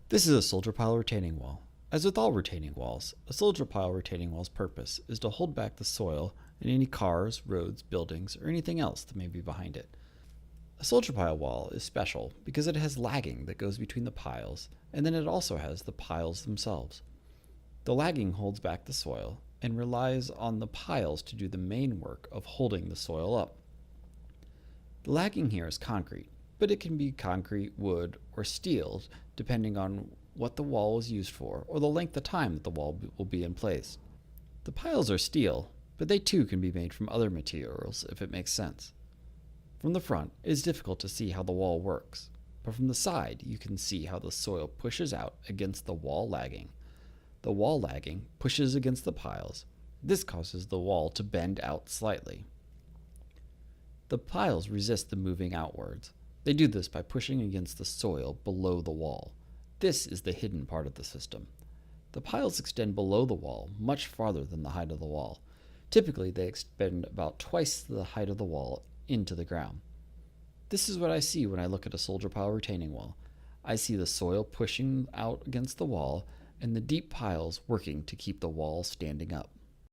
This is a soldier pile retaining wall. As with all retaining walls, a soldier pile retaining wall's purpose is to hold back the soil and any cars, roads, buildings, or anything else that may be behind it. A soldier pile wall is special because it has lagging that goes between the piles, and then it also has the piles themselves. The lagging holds back the soil and relies on the piles to do the main work of holding the soil up. The lagging here is concrete, but it can be concrete, wood, or steel depending on what the wall was used for or the length of time that the wall will be in place. The piles are steel, but they too can be made from other materials if it makes sense. From the front, it is difficult to see how the wall works, but from the side you can see how the soil pushes out against the wall lagging. The wall lagging pushes against the piles. This causes the wall to bend out slightly. The piles resist the moving outwards. They do this by pushing against the soil below the wall. This is the hidden part of the system. The piles extend below the wall much farther than the height of the wall. Typically, they extend about twice the height of the wall into the ground. This is what I see when I look at a soldier pile retaining wall. I see the soil pushing out against the wall and the deep piles working to keep the wall standing up.